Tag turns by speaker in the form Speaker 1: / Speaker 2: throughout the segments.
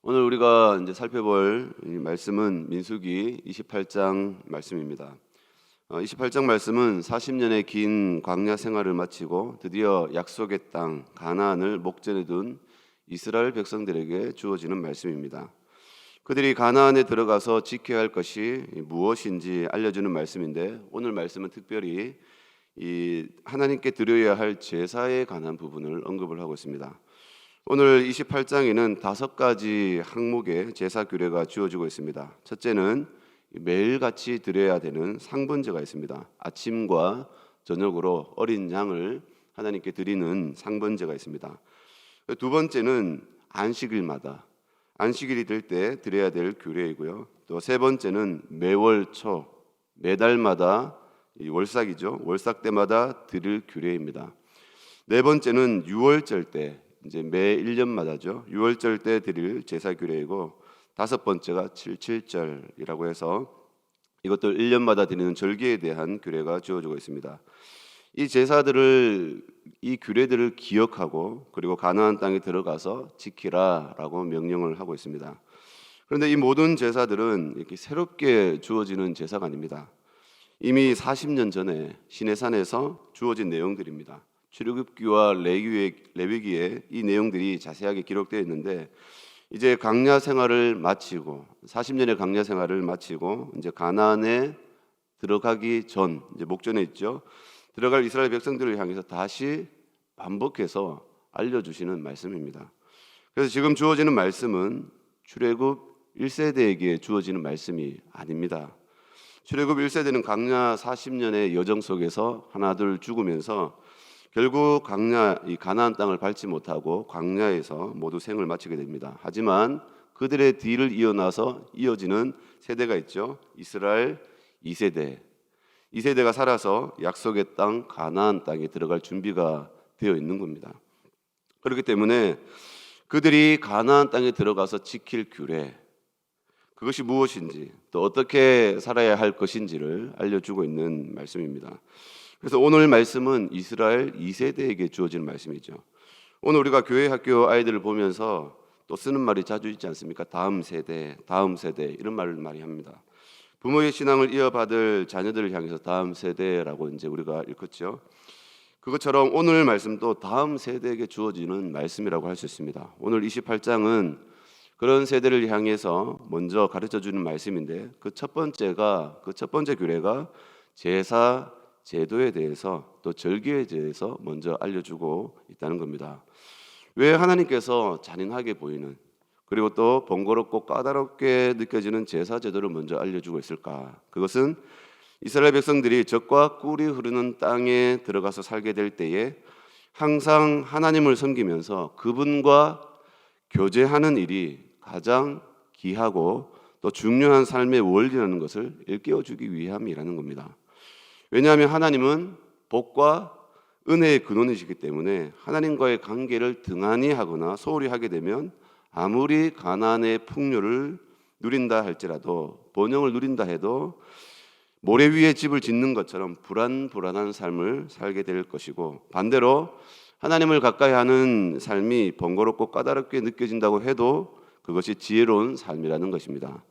Speaker 1: 오늘 우리가 이제 살펴볼 이 말씀은 민수기 28장 말씀입니다. 28장 말씀은 40년의 긴 광야 생활을 마치고 드디어 약속의 땅 가나안을 목전에 둔 이스라엘 백성들에게 주어지는 말씀입니다. 그들이 가나안에 들어가서 지켜야 할 것이 무엇인지 알려주는 말씀인데, 오늘 말씀은 특별히 이 하나님께 드려야 할 제사에 관한 부분을 언급을 하고 있습니다. 오늘 28장에는 5가지 항목의 제사 규례가 주어지고 있습니다. 첫째는 매일같이 드려야 되는 상번제가 있습니다. 아침과 저녁으로 어린 양을 하나님께 드리는 상번제가 있습니다. 두 번째는 안식일마다 안식일이 될 때 드려야 될 규례이고요. 또 세 번째는 매월 초, 매달마다 월삭이죠. 월삭 때마다 드릴 규례입니다. 네 번째는 유월절 때, 이제 매 1년마다죠. 유월절 때 드릴 제사 규례이고, 다섯 번째가 77절이라고 해서 이것도 1년마다 드리는 절기에 대한 규례가 주어지고 있습니다. 이 제사들을, 이 규례들을 기억하고 그리고 가나안 땅에 들어가서 지키라라고 명령을 하고 있습니다. 그런데 이 모든 제사들은 이렇게 새롭게 주어지는 제사가 아닙니다. 이미 40년 전에 시내산에서 주어진 내용들입니다. 출애굽기와 레위기에 이 내용들이 자세하게 기록되어 있는데, 이제 광야 생활을 마치고 40년의 광야 생활을 마치고 이제 가나안에 들어가기 전, 이제 목전에 있죠. 들어갈 이스라엘 백성들을 향해서 다시 반복해서 알려주시는 말씀입니다. 그래서 지금 주어지는 말씀은 출애굽 1세대에게 주어지는 말씀이 아닙니다. 출애굽 1세대는 광야 40년의 여정 속에서 하나둘 죽으면서 결국 이 가나안 땅을 밟지 못하고 광야에서 모두 생을 마치게 됩니다. 하지만 그들의 뒤를 이어나서 이어지는 세대가 있죠. 이스라엘 2세대. 이 세대가 살아서 약속의 땅 가나안 땅에 들어갈 준비가 되어 있는 겁니다. 그렇기 때문에 그들이 가나안 땅에 들어가서 지킬 규례, 그것이 무엇인지, 또 어떻게 살아야 할 것인지를 알려주고 있는 말씀입니다. 그래서 오늘 말씀은 이스라엘 2세대에게 주어진 말씀이죠. 오늘 우리가 교회 학교 아이들을 보면서 또 쓰는 말이 자주 있지 않습니까? 다음 세대, 다음 세대, 이런 말을 많이 합니다. 부모의 신앙을 이어받을 자녀들을 향해서 다음 세대라고 이제 우리가 읽었죠. 그것처럼 오늘 말씀도 다음 세대에게 주어지는 말씀이라고 할 수 있습니다. 오늘 28장은 그런 세대를 향해서 먼저 가르쳐주는 말씀인데, 그 첫 번째 규례가 제사 제도에 대해서, 또 절기에 대해서 먼저 알려주고 있다는 겁니다. 왜 하나님께서 잔인하게 보이는, 그리고 또 번거롭고 까다롭게 느껴지는 제사 제도를 먼저 알려주고 있을까? 그것은 이스라엘 백성들이 적과 꿀이 흐르는 땅에 들어가서 살게 될 때에 항상 하나님을 섬기면서 그분과 교제하는 일이 가장 귀하고 또 중요한 삶의 원리라는 것을 일깨워주기 위함이라는 겁니다. 왜냐하면 하나님은 복과 은혜의 근원이시기 때문에 하나님과의 관계를 등한히 하거나 소홀히 하게 되면 아무리 가나안의 풍요를 누린다 할지라도, 번영을 누린다 해도 모래 위에 집을 짓는 것처럼 불안한 삶을 살게 될 것이고, 반대로 하나님을 가까이 하는 삶이 번거롭고 까다롭게 느껴진다고 해도 그것이 지혜로운 삶이라는 것입니다.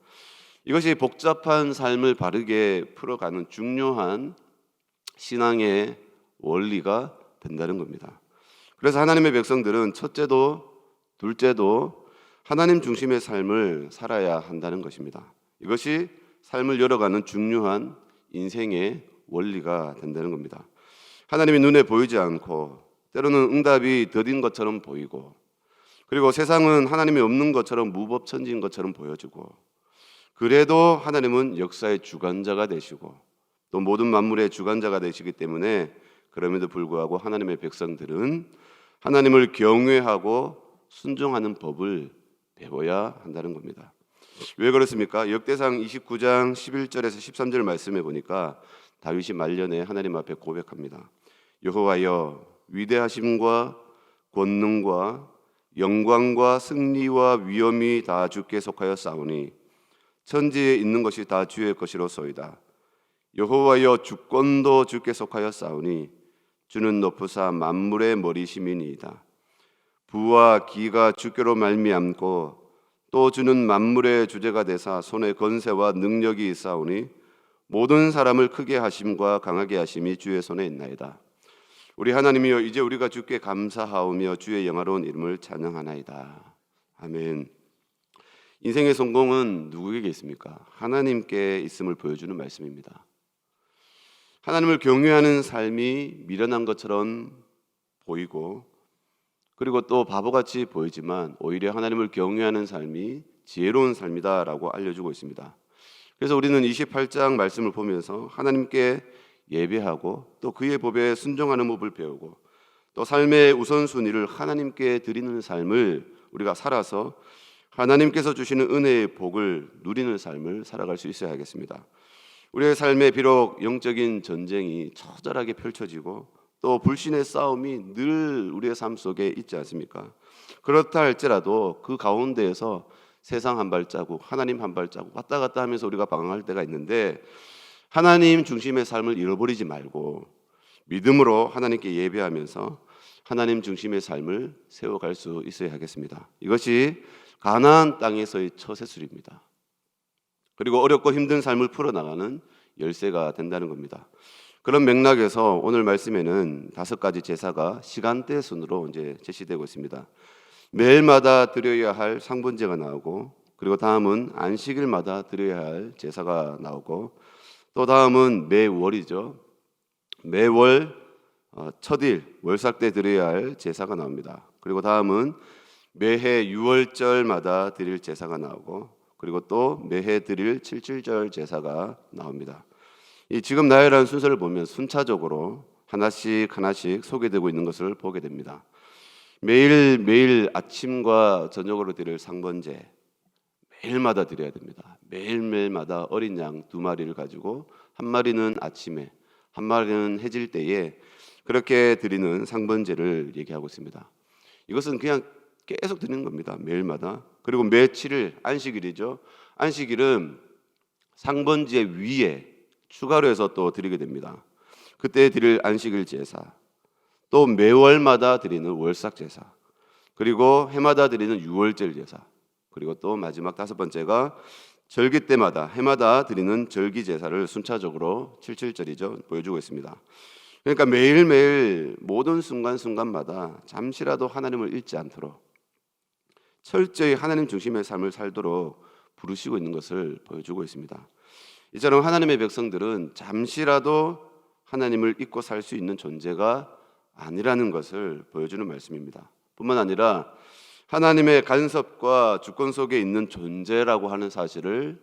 Speaker 1: 이것이 복잡한 삶을 바르게 풀어가는 중요한 신앙의 원리가 된다는 겁니다. 그래서 하나님의 백성들은 첫째도 둘째도 하나님 중심의 삶을 살아야 한다는 것입니다. 이것이 삶을 열어가는 중요한 인생의 원리가 된다는 겁니다. 하나님이 눈에 보이지 않고 때로는 응답이 더딘 것처럼 보이고, 그리고 세상은 하나님이 없는 것처럼 무법천지인 것처럼 보여지고, 그래도 하나님은 역사의 주관자가 되시고 또 모든 만물의 주관자가 되시기 때문에, 그럼에도 불구하고 하나님의 백성들은 하나님을 경외하고 순종하는 법을 배워야 한다는 겁니다. 왜 그렇습니까? 역대상 29장 11절에서 13절 말씀해 보니까 다윗이 말년에 하나님 앞에 고백합니다. 여호와여, 위대하심과 권능과 영광과 승리와 위엄이 다 주께 속하여 싸우니 천지에 있는 것이 다 주의 것이로소이다. 여호와여, 주권도 주께 속하여 싸우니 주는 높으사 만물의 머리심이니이다. 부와 기가 주께로 말미암고 또 주는 만물의 주제가 되사 손에 권세와 능력이 있사오니 모든 사람을 크게 하심과 강하게 하심이 주의 손에 있나이다. 우리 하나님이여, 이제 우리가 주께 감사하오며 주의 영화로운 이름을 찬양하나이다. 아멘. 인생의 성공은 누구에게 있습니까? 하나님께 있음을 보여주는 말씀입니다. 하나님을 경외하는 삶이 미련한 것처럼 보이고, 그리고 또 바보같이 보이지만 오히려 하나님을 경외하는 삶이 지혜로운 삶이다라고 알려주고 있습니다. 그래서 우리는 28장 말씀을 보면서 하나님께 예배하고 또 그의 법에 순종하는 법을 배우고 또 삶의 우선순위를 하나님께 드리는 삶을 우리가 살아서 하나님께서 주시는 은혜의 복을 누리는 삶을 살아갈 수 있어야겠습니다. 우리의 삶에 비록 영적인 전쟁이 처절하게 펼쳐지고 또 불신의 싸움이 늘 우리의 삶 속에 있지 않습니까? 그렇다 할지라도 그 가운데에서 세상 한 발자국, 하나님 한 발자국 왔다 갔다 하면서 우리가 방황할 때가 있는데, 하나님 중심의 삶을 잃어버리지 말고 믿음으로 하나님께 예배하면서 하나님 중심의 삶을 세워갈 수 있어야 하겠습니다. 이것이 가나안 땅에서의 첫 세술입니다. 그리고 어렵고 힘든 삶을 풀어나가는 열쇠가 된다는 겁니다. 그런 맥락에서 오늘 말씀에는 5가지 제사가 시간대 순으로 이제 제시되고 있습니다. 매일마다 드려야 할 상번제가 나오고, 그리고 다음은 안식일마다 드려야 할 제사가 나오고, 또 다음은 매월이죠. 매월 첫일 월삭 때 드려야 할 제사가 나옵니다. 그리고 다음은 매해 유월절마다 드릴 제사가 나오고, 그리고 또 매해 드릴 칠칠절 제사가 나옵니다. 이 지금 나열한 순서를 보면 순차적으로 하나씩 소개되고 있는 것을 보게 됩니다. 매일 아침과 저녁으로 드릴 상번제 매일마다 드려야 됩니다. 매일마다 어린 양 2마리를 가지고 한 마리는 아침에, 한 마리는 해질 때에 그렇게 드리는 상번제를 얘기하고 있습니다. 이것은 그냥 계속 드리는 겁니다. 매일마다. 그리고 매 7일 안식일이죠. 안식일은 상번제 위에 추가로 해서 또 드리게 됩니다. 그때 드릴 안식일 제사, 또 매월마다 드리는 월삭 제사, 그리고 해마다 드리는 유월절 제사, 그리고 또 마지막 5번째가 절기 때마다 해마다 드리는 절기 제사를 순차적으로 77절이죠. 보여주고 있습니다. 그러니까 매일매일 모든 순간순간마다 잠시라도 하나님을 잊지 않도록 철저히 하나님 중심의 삶을 살도록 부르시고 있는 것을 보여주고 있습니다. 이처럼 하나님의 백성들은 잠시라도 하나님을 잊고 살 수 있는 존재가 아니라는 것을 보여주는 말씀입니다. 뿐만 아니라 하나님의 간섭과 주권 속에 있는 존재라고 하는 사실을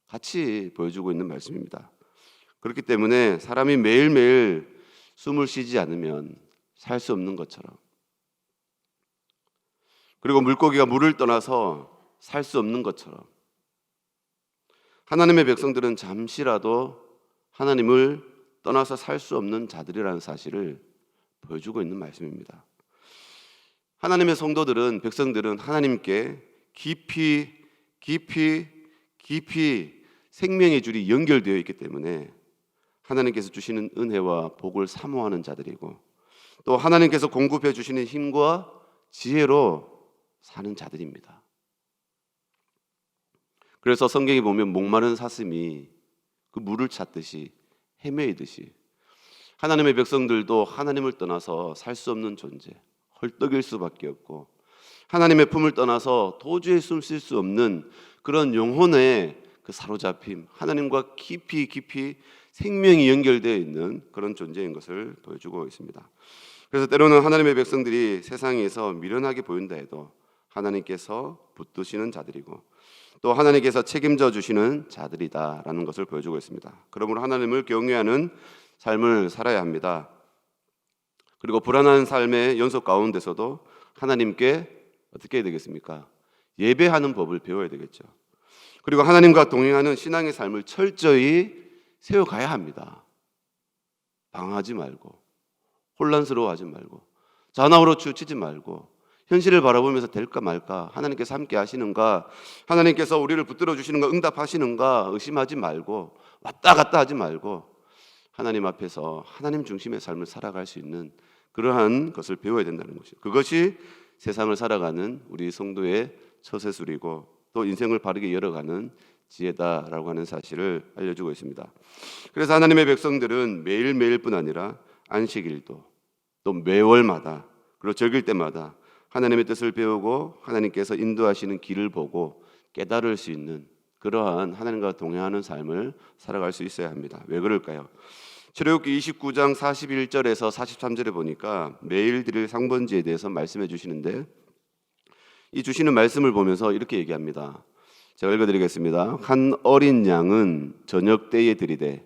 Speaker 1: 같이 보여주고 있는 말씀입니다. 그렇기 때문에 사람이 매일매일 숨을 쉬지 않으면 살 수 없는 것처럼, 그리고 물고기가 물을 떠나서 살 수 없는 것처럼, 하나님의 백성들은 잠시라도 하나님을 떠나서 살 수 없는 자들이라는 사실을 보여주고 있는 말씀입니다. 하나님의 성도들은, 백성들은 하나님께 깊이 생명의 줄이 연결되어 있기 때문에 하나님께서 주시는 은혜와 복을 사모하는 자들이고, 또 하나님께서 공급해 주시는 힘과 지혜로 사는 자들입니다. 그래서 성경에 보면 목마른 사슴이 그 물을 찾듯이 헤매이듯이 하나님의 백성들도 하나님을 떠나서 살 수 없는 존재, 헐떡일 수밖에 없고, 하나님의 품을 떠나서 도저히 숨 쉴 수 없는 그런 영혼의 그 사로잡힘, 하나님과 깊이 생명이 연결되어 있는 그런 존재인 것을 보여주고 있습니다. 그래서 때로는 하나님의 백성들이 세상에서 미련하게 보인다 해도 하나님께서 붙드시는 자들이고, 또 하나님께서 책임져 주시는 자들이다라는 것을 보여주고 있습니다. 그러므로 하나님을 경외하는 삶을 살아야 합니다. 그리고 불안한 삶의 연속 가운데서도 하나님께 어떻게 해야 되겠습니까? 예배하는 법을 배워야 되겠죠. 그리고 하나님과 동행하는 신앙의 삶을 철저히 세워가야 합니다. 방황하지 말고, 혼란스러워하지 말고, 잔아우로 치우치지 말고, 현실을 바라보면서 될까 말까, 하나님께서 함께 하시는가, 하나님께서 우리를 붙들어 주시는가, 응답하시는가 의심하지 말고, 왔다 갔다 하지 말고 하나님 앞에서 하나님 중심의 삶을 살아갈 수 있는 그러한 것을 배워야 된다는 것이죠. 그것이 세상을 살아가는 우리 성도의 처세술이고 또 인생을 바르게 열어가는 지혜다라고 하는 사실을 알려주고 있습니다. 그래서 하나님의 백성들은 매일매일뿐 아니라 안식일도 또 매월마다 그리고 절길 때마다 하나님의 뜻을 배우고 하나님께서 인도하시는 길을 보고 깨달을 수 있는 그러한 하나님과 동행하는 삶을 살아갈 수 있어야 합니다. 왜 그럴까요? 출애굽기 29장 41절에서 43절에 보니까 매일 드릴 상번제에 대해서 말씀해 주시는데 이 주시는 말씀을 보면서 이렇게 얘기합니다. 제가 읽어드리겠습니다. 한 어린 양은 저녁 때에 드리되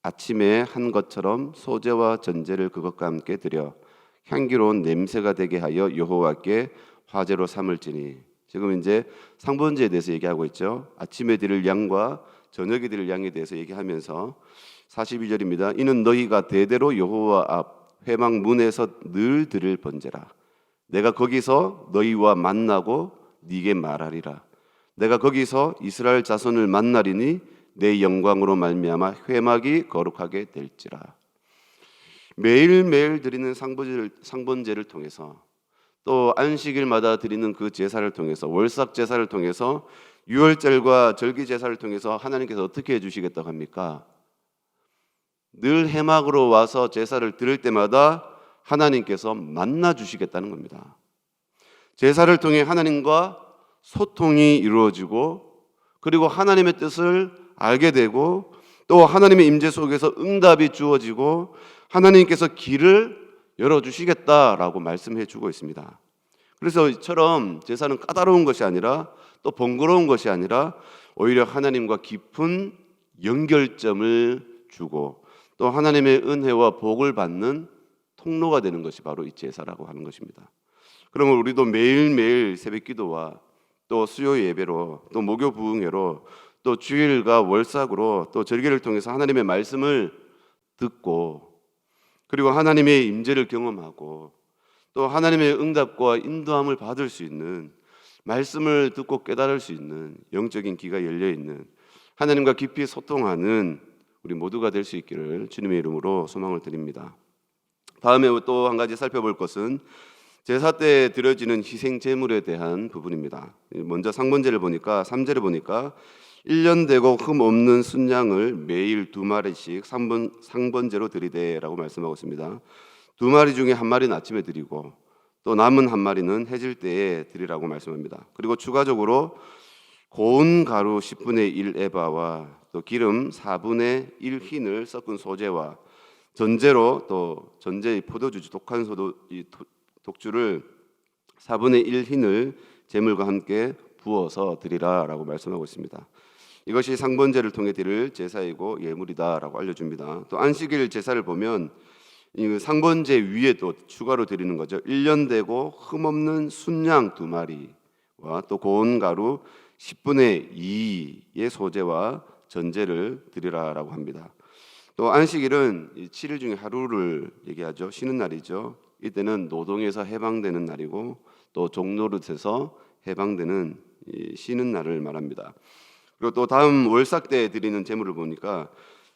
Speaker 1: 아침에 한 것처럼 소제와 전제를 그것과 함께 드려 향기로운 냄새가 되게 하여 여호와께 화제로 삼을지니. 지금 이제 상번제에 대해서 얘기하고 있죠. 아침에 드릴 양과 저녁에 드릴 양에 대해서 얘기하면서 42절입니다. 이는 너희가 대대로 여호와 앞 회막 문에서 늘 드릴 번제라. 내가 거기서 너희와 만나고 네게 말하리라. 내가 거기서 이스라엘 자손을 만나리니 내 영광으로 말미암아 회막이 거룩하게 될지라. 매일매일 드리는 상번제를 통해서 또 안식일마다 드리는 그 제사를 통해서 월삭 제사를 통해서 유월절과 절기 제사를 통해서 하나님께서 어떻게 해주시겠다고 합니까? 늘 회막으로 와서 제사를 드릴 때마다 하나님께서 만나 주시겠다는 겁니다. 제사를 통해 하나님과 소통이 이루어지고 그리고 하나님의 뜻을 알게 되고 또 하나님의 임재 속에서 응답이 주어지고 하나님께서 길을 열어주시겠다라고 말씀해 주고 있습니다. 그래서 이처럼 제사는 까다로운 것이 아니라 또 번거로운 것이 아니라 오히려 하나님과 깊은 연결점을 주고 또 하나님의 은혜와 복을 받는 통로가 되는 것이 바로 이 제사라고 하는 것입니다. 그러면 우리도 매일매일 새벽 기도와 또 수요 예배로 또 목요 부흥회로 또 주일과 월삭으로 또 절기를 통해서 하나님의 말씀을 듣고 그리고 하나님의 임재를 경험하고 또 하나님의 응답과 인도함을 받을 수 있는 말씀을 듣고 깨달을 수 있는 영적인 귀가 열려 있는 하나님과 깊이 소통하는 우리 모두가 될 수 있기를 주님의 이름으로 소망을 드립니다. 다음에 또 한 가지 살펴볼 것은 제사 때 드려지는 희생 제물에 대한 부분입니다. 먼저 상번제를 보니까 3절에 보니까 1년 되고 흠 없는 순양을 매일 2마리씩 상번제로 드리되라고 말씀하고 있습니다. 2마리 중에 1마리는 아침에 드리고 또 남은 1마리는 해질 때에 드리라고 말씀합니다. 그리고 추가적으로 고운 가루 10분의 1 에바와 또 기름 4분의 1 흰을 섞은 소재와 전제로 또 전제의 포도주 독한 독주를 4분의 1 흰을 제물과 함께 부어서 드리라라고 말씀하고 있습니다. 이것이 상번제를 통해 드릴 제사이고 예물이다라고 알려줍니다. 또 안식일 제사를 보면 이 상번제 위에 또 추가로 드리는 거죠. 1년 되고 흠없는 순양 2마리와 또 고운 가루 10분의 2의 소재와 전제를 드리라라고 합니다. 또 안식일은 7일 중에 하루를 얘기하죠. 쉬는 날이죠. 이때는 노동에서 해방되는 날이고 또 종노릇에서 해방되는 쉬는 날을 말합니다. 그리고 또 다음 월삭 때 드리는 제물을 보니까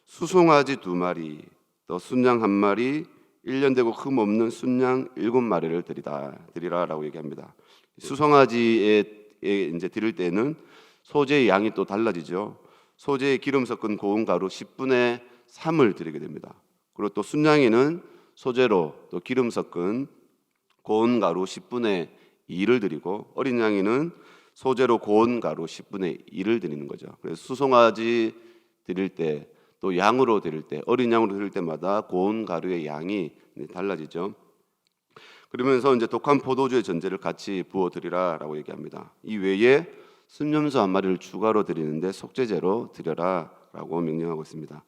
Speaker 1: 수송아지 2마리, 또 순양 1마리, 1년 되고 흠 없는 순양 7마리를 드리라라고 얘기합니다. 수송아지에 이제 드릴 때는 소재의 양이 또 달라지죠. 소재에 기름 섞은 고운 가루 10분의 3을 드리게 됩니다. 그리고 또 순양에는 소재로 또 기름 섞은 고운 가루 10분의 2를 드리고 어린 양에는 소재로 고운 가루 10분의 1을 드리는 거죠. 그래서 수송아지 드릴 때 또 양으로 드릴 때 어린 양으로 드릴 때마다 고운 가루의 양이 달라지죠. 그러면서 이제 독한 포도주의 전제를 같이 부어 드리라라고 얘기합니다. 이 외에 순념소 1마리를 추가로 드리는데 속죄제로 드려라라고 명령하고 있습니다.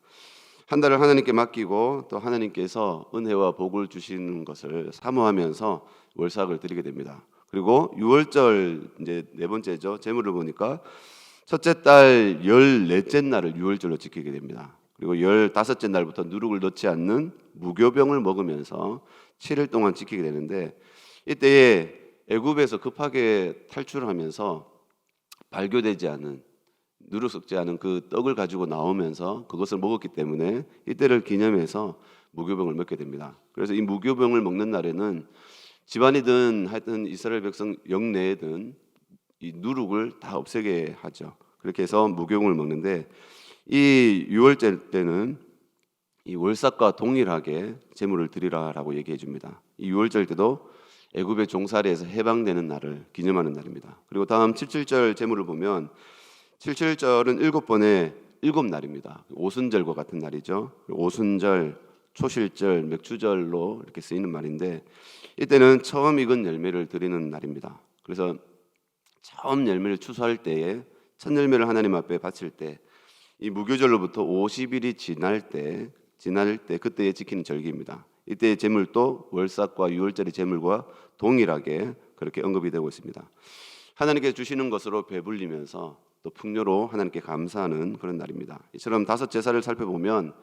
Speaker 1: 한 달을 하나님께 맡기고 또 하나님께서 은혜와 복을 주시는 것을 사모하면서 월삭을 드리게 됩니다. 그리고 유월절 이제 네 번째죠. 제물을 보니까 첫째 달 14째 날을 유월절로 지키게 됩니다. 그리고 15째 날부터 누룩을 넣지 않는 무교병을 먹으면서 7일 동안 지키게 되는데 이때에 애굽에서 급하게 탈출하면서 발교되지 않은 누룩 섞지 않은 그 떡을 가지고 나오면서 그것을 먹었기 때문에 이때를 기념해서 무교병을 먹게 됩니다. 그래서 이 무교병을 먹는 날에는 집안이든 하여튼 이스라엘 백성 영내에든 이 누룩을 다 없애게 하죠. 그렇게 해서 무교금을 먹는데 이 유월절 때는 이 월삭과 동일하게 제물을 드리라라고 얘기해 줍니다. 이 유월절 때도 애굽의 종살이에서 해방되는 날을 기념하는 날입니다. 그리고 다음 77절 제물을 보면 77절은 7번의 7날입니다. 오순절과 같은 날이죠. 오순절, 초실절, 맥주절로 이렇게 쓰이는 말인데 이때는 처음 익은 열매를 드리는 날입니다. 그래서 처음 열매를 추수할 때에 첫 열매를 하나님 앞에 바칠 때 이 무교절로부터 50일이 지날 때 그때에 지키는 절기입니다. 이때의 제물도 월삭과 유월절의 제물과 동일하게 그렇게 언급이 되고 있습니다. 하나님께 주시는 것으로 배불리면서 또 풍요로 하나님께 감사하는 그런 날입니다. 이처럼 다섯 제사를 살펴보면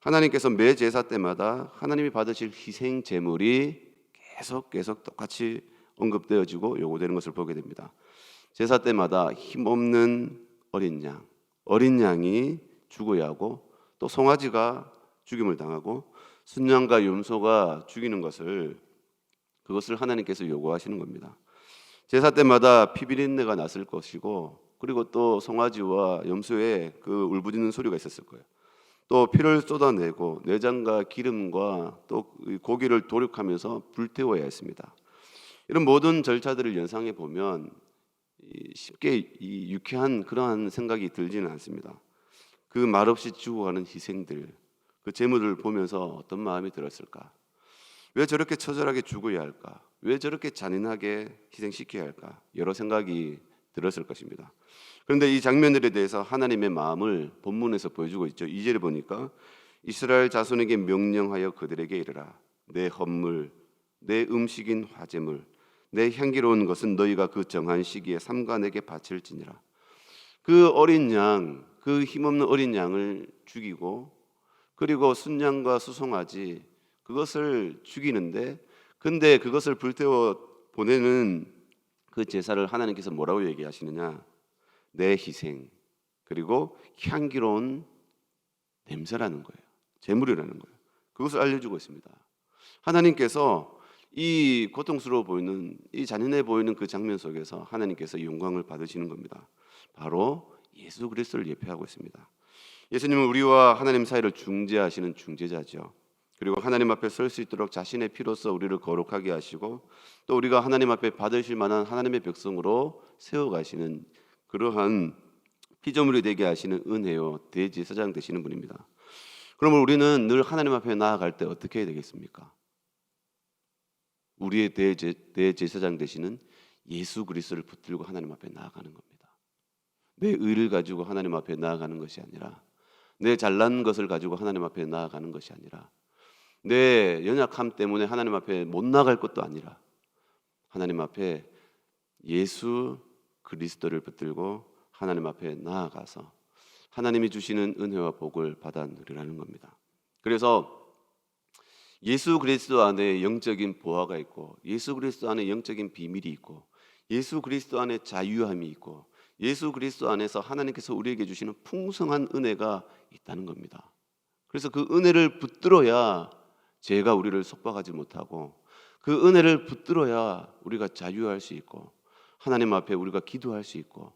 Speaker 1: 하나님께서 매 제사 때마다 하나님이 받으실 희생 제물이 계속 똑같이 언급되어지고 요구되는 것을 보게 됩니다. 제사 때마다 힘없는 어린 양이 죽어야 하고 또 송아지가 죽임을 당하고 순양과 염소가 죽이는 그것을 하나님께서 요구하시는 겁니다. 제사 때마다 피비린내가 났을 것이고 그리고 또 송아지와 염소의 그 울부짖는 소리가 있었을 거예요. 또 피를 쏟아내고 내장과 기름과 또 고기를 도륙하면서 불태워야 했습니다. 이런 모든 절차들을 연상해 보면 쉽게 이 유쾌한 그러한 생각이 들지는 않습니다. 그 말없이 죽어가는 희생들, 그 제물을 보면서 어떤 마음이 들었을까? 왜 저렇게 처절하게 죽어야 할까? 왜 저렇게 잔인하게 희생시켜야 할까? 여러 생각이 들었을 것입니다. 그런데 이 장면들에 대해서 하나님의 마음을 본문에서 보여주고 있죠. 2절에 보니까 이스라엘 자손에게 명령하여 그들에게 이르라. 내 헌물, 내 음식인 화제물, 내 향기로운 것은 너희가 그 정한 시기에 삼가 내게 바칠지니라. 그 어린 양, 그 힘없는 어린 양을 죽이고 그리고 순양과 수송아지 그것을 죽이는데 근데 그것을 불태워 보내는 그 제사를 하나님께서 뭐라고 얘기하시느냐? 내 희생 그리고 향기로운 냄새라는 거예요. 제물이라는 거예요. 그것을 알려주고 있습니다. 하나님께서 이 고통스러워 보이는 이 잔인해 보이는 그 장면 속에서 하나님께서 영광을 받으시는 겁니다. 바로 예수 그리스도를 예표하고 있습니다. 예수님은 우리와 하나님 사이를 중재하시는 중재자죠. 그리고 하나님 앞에 설 수 있도록 자신의 피로써 우리를 거룩하게 하시고 또 우리가 하나님 앞에 받으실 만한 하나님의 백성으로 세워가시는 그러한 피조물이 되게 하시는 은혜요 대제사장 되시는 분입니다. 그러면 우리는 늘 하나님 앞에 나아갈 때 어떻게 해야 되겠습니까? 우리의 대제사장 되시는 예수 그리스도를 붙들고 하나님 앞에 나아가는 겁니다. 내 의를 가지고 하나님 앞에 나아가는 것이 아니라 내 잘난 것을 가지고 하나님 앞에 나아가는 것이 아니라 내 연약함 때문에 하나님 앞에 못 나갈 것도 아니라 하나님 앞에 예수 그리스도를 붙들고 하나님 앞에 나아가서 하나님이 주시는 은혜와 복을 받아 누리라는 겁니다. 그래서 예수 그리스도 안에 영적인 보화가 있고 예수 그리스도 안에 영적인 비밀이 있고 예수 그리스도 안에 자유함이 있고 예수 그리스도 안에서 하나님께서 우리에게 주시는 풍성한 은혜가 있다는 겁니다. 그래서 그 은혜를 붙들어야 죄가 우리를 속박하지 못하고 그 은혜를 붙들어야 우리가 자유할 수 있고 하나님 앞에 우리가 기도할 수 있고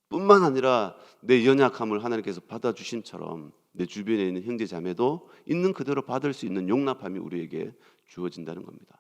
Speaker 1: 뿐만 아니라 내 연약함을 하나님께서 받아주신처럼 내 주변에 있는 형제 자매도 있는 그대로 받을 수 있는 용납함이 우리에게 주어진다는 겁니다.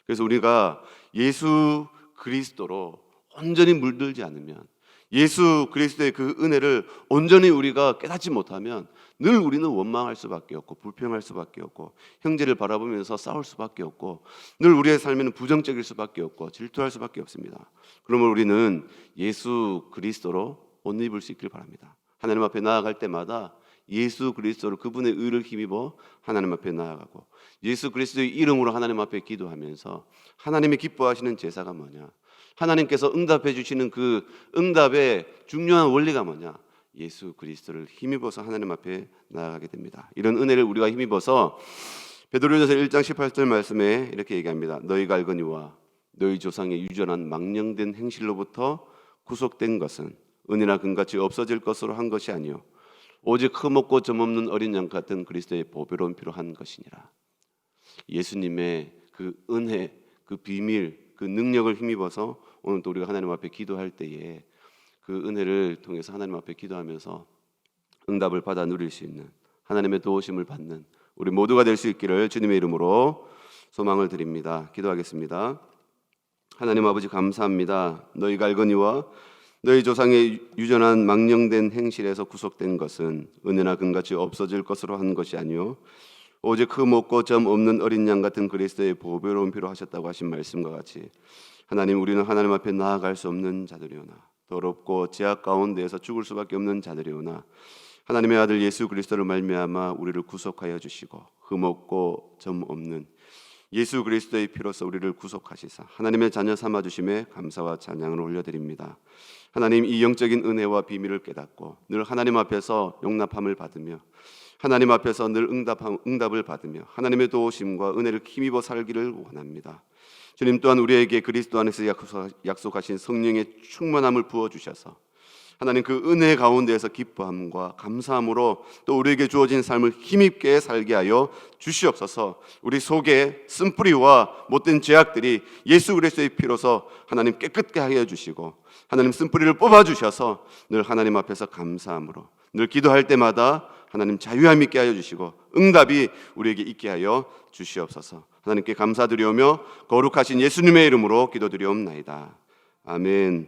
Speaker 1: 그래서 우리가 예수 그리스도로 온전히 물들지 않으면 예수 그리스도의 그 은혜를 온전히 우리가 깨닫지 못하면 늘 우리는 원망할 수밖에 없고 불평할 수밖에 없고 형제를 바라보면서 싸울 수밖에 없고 늘 우리의 삶에는 부정적일 수밖에 없고 질투할 수밖에 없습니다. 그러면 우리는 예수 그리스도로 옷 입을 수 있길 바랍니다. 하나님 앞에 나아갈 때마다 예수 그리스도로 그분의 의를 힘입어 하나님 앞에 나아가고 예수 그리스도의 이름으로 하나님 앞에 기도하면서 하나님이 기뻐하시는 제사가 뭐냐? 하나님께서 응답해 주시는 그 응답의 중요한 원리가 뭐냐? 예수 그리스도를 힘입어서 하나님 앞에 나아가게 됩니다. 이런 은혜를 우리가 힘입어서 베드로전서 1장 18절 말씀에 이렇게 얘기합니다. 너희가 알거니와 너희 조상의 유전한 망령된 행실로부터 구속된 것은 은이나 금같이 없어질 것으로 한 것이 아니요 오직 흠없고 점없는 어린 양 같은 그리스도의 보배로운 피로 한 것이니라. 예수님의 그 은혜, 그 비밀, 그 능력을 힘입어서 오늘 또 우리가 하나님 앞에 기도할 때에 그 은혜를 통해서 하나님 앞에 기도하면서 응답을 받아 누릴 수 있는, 하나님의 도우심을 받는 우리 모두가 될 수 있기를 주님의 이름으로 소망을 드립니다. 기도하겠습니다. 하나님 아버지, 감사합니다. 너희가 알거니와 너희 조상의 유전한 망령된 행실에서 구속된 것은 은혜나 금같이 없어질 것으로 한 것이 아니요 오직 흠없고 점 없는 어린 양 같은 그리스도의 보배로운 피로 하셨다고 하신 말씀과 같이, 하나님, 우리는 하나님 앞에 나아갈 수 없는 자들이오나, 더럽고 죄악 가운데에서 죽을 수밖에 없는 자들이오나, 하나님의 아들 예수 그리스도를 말미암아 우리를 구속하여 주시고 흠없고 점 없는 예수 그리스도의 피로서 우리를 구속하시사 하나님의 자녀 삼아 주심에 감사와 찬양을 올려드립니다. 하나님, 이 영적인 은혜와 비밀을 깨닫고 늘 하나님 앞에서 용납함을 받으며 하나님 앞에서 늘 응답을 받으며 하나님의 도우심과 은혜를 힘입어 살기를 원합니다. 주님 또한 우리에게 그리스도 안에서 약속하신 성령의 충만함을 부어주셔서 하나님, 그 은혜 가운데에서 기뻐함과 감사함으로 또 우리에게 주어진 삶을 힘있게 살게 하여 주시옵소서. 우리 속에 쓴뿌리와 못된 죄악들이 예수 그리스도의 피로서 하나님 깨끗게 하여 주시고, 하나님 쓴뿌리를 뽑아주셔서 늘 하나님 앞에서 감사함으로 늘 기도할 때마다 하나님 자유함 있게 하여 주시고 응답이 우리에게 있게 하여 주시옵소서. 하나님께 감사드리오며 거룩하신 예수님의 이름으로 기도드리옵나이다. 아멘.